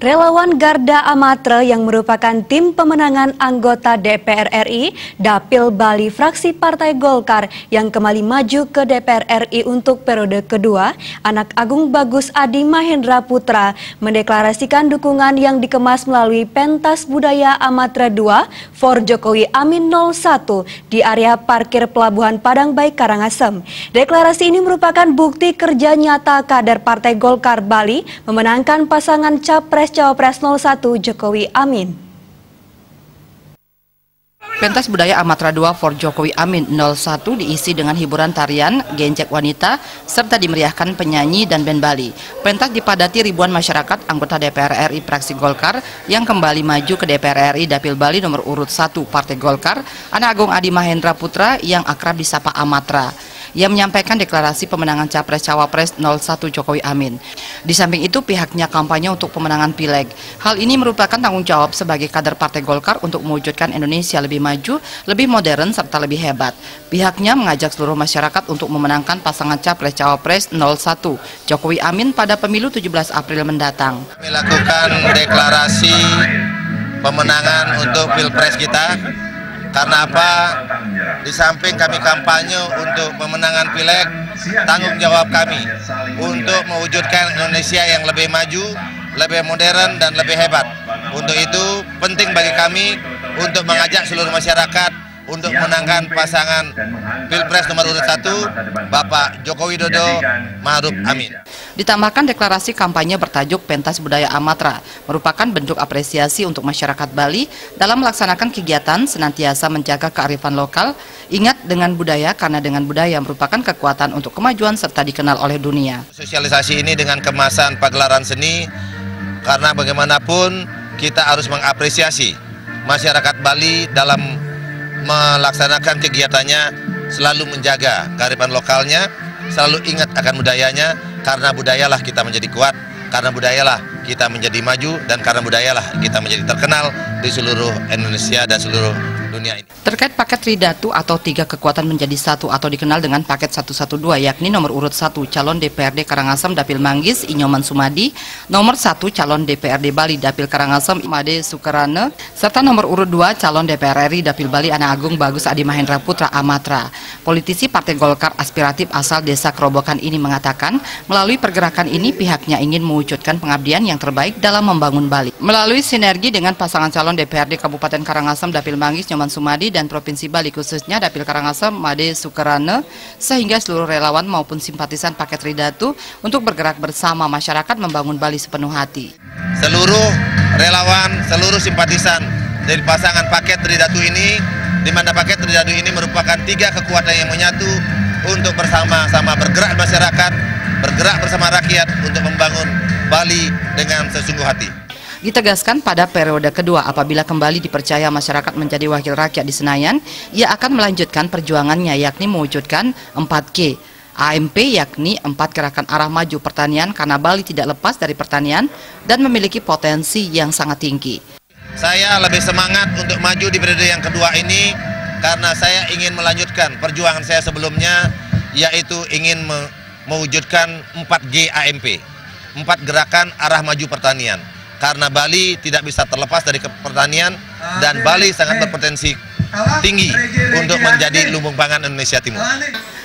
Relawan Garda Amatra yang merupakan tim pemenangan anggota DPR RI Dapil Bali fraksi Partai Golkar yang kembali maju ke DPR RI untuk periode kedua, Anak Agung Bagus Adi Mahendra Putra mendeklarasikan dukungan yang dikemas melalui pentas budaya Amatra 2 for Jokowi Amin 01 di area parkir Pelabuhan Padang Baik Karangasem. Deklarasi ini merupakan bukti kerja nyata kader Partai Golkar Bali memenangkan pasangan Capres-Cawapres 01 Jokowi Amin. Pentas budaya Amatra 2 for Jokowi Amin 01 diisi dengan hiburan tarian, genjek wanita, serta dimeriahkan penyanyi dan band Bali. Pentas dipadati ribuan masyarakat anggota DPR RI fraksi Golkar yang kembali maju ke DPR RI Dapil Bali nomor urut 1 Partai Golkar, Anak Agung Adi Mahendra Putra yang akrab disapa Amatra. Ia menyampaikan deklarasi pemenangan Capres-Cawapres 01 Jokowi Amin. Di samping itu pihaknya kampanye untuk pemenangan Pileg. Hal ini merupakan tanggung jawab sebagai kader Partai Golkar untuk mewujudkan Indonesia lebih maju, lebih modern, serta lebih hebat. Pihaknya mengajak seluruh masyarakat untuk memenangkan pasangan Capres-Cawapres 01 Jokowi Amin pada pemilu 17 April mendatang. Melakukan deklarasi pemenangan untuk Pilpres kita. Karena apa? Di samping kami kampanye untuk pemenangan Pileg, tanggung jawab kami untuk mewujudkan Indonesia yang lebih maju, lebih modern, dan lebih hebat. Untuk itu penting bagi kami untuk mengajak seluruh masyarakat untuk menangkan pasangan Pilpres nomor urut 1, Bapak Joko Widodo Ma'ruf Amin. Ditambahkan deklarasi kampanye bertajuk Pentas Budaya Amatra merupakan bentuk apresiasi untuk masyarakat Bali dalam melaksanakan kegiatan senantiasa menjaga kearifan lokal, ingat dengan budaya karena dengan budaya merupakan kekuatan untuk kemajuan serta dikenal oleh dunia. Sosialisasi ini dengan kemasan pagelaran seni karena bagaimanapun kita harus mengapresiasi masyarakat Bali dalam melaksanakan kegiatannya, selalu menjaga kearifan lokalnya, selalu ingat akan budayanya, karena budayalah kita menjadi kuat, karena budayalah kita menjadi maju, dan karena budayalah kita menjadi terkenal di seluruh Indonesia dan seluruh dunia ini. Terkait paket Tridatu atau 3 kekuatan menjadi satu atau dikenal dengan paket 112, yakni nomor urut 1 calon DPRD Karangasem Dapil Manggis Inyoman Sumadi, nomor 1 calon DPRD Bali Dapil Karangasem Made Sukarane, serta nomor urut 2 calon DPR RI Dapil Bali Anak Agung Bagus Adi Mahendra Putra Amatra. Politisi Partai Golkar aspiratif asal Desa Kerobokan ini mengatakan, melalui pergerakan ini pihaknya ingin mewujudkan pengabdian yang terbaik dalam membangun Bali. Melalui sinergi dengan pasangan calon DPRD Kabupaten Karangasem Dapil Manggis Inyoman Sumadi dan Provinsi Bali khususnya Dapil Karangasem Made Sukarane, sehingga seluruh relawan maupun simpatisan paket Tridatu untuk bergerak bersama masyarakat membangun Bali sepenuh hati. Seluruh relawan, seluruh simpatisan dari pasangan paket Tridatu ini, di mana paket Tridatu ini merupakan 3 kekuatan yang menyatu untuk bersama-sama bergerak masyarakat, bergerak bersama rakyat untuk membangun Bali dengan sesungguh hati. Ditegaskan pada periode kedua apabila kembali dipercaya masyarakat menjadi wakil rakyat di Senayan, ia akan melanjutkan perjuangannya yakni mewujudkan 4G. AMP yakni 4 gerakan arah maju pertanian karena Bali tidak lepas dari pertanian dan memiliki potensi yang sangat tinggi. Saya lebih semangat untuk maju di periode yang kedua ini karena saya ingin melanjutkan perjuangan saya sebelumnya, yaitu ingin mewujudkan 4G AMP, 4 gerakan arah maju pertanian. Karena Bali tidak bisa terlepas dari pertanian dan Bali sangat berpotensi tinggi untuk menjadi lumbung pangan Indonesia Timur.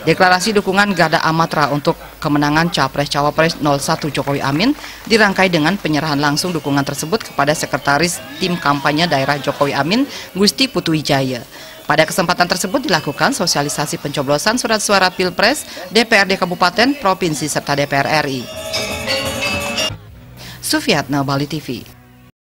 Deklarasi dukungan Garda Amatra untuk kemenangan Capres-Cawapres 01 Jokowi Amin dirangkai dengan penyerahan langsung dukungan tersebut kepada Sekretaris Tim Kampanye Daerah Jokowi Amin, Gusti Putu Wijaya. Pada kesempatan tersebut dilakukan sosialisasi pencoblosan surat suara Pilpres, DPRD Kabupaten, Provinsi, serta DPR RI. Sufiatna, Bali TV.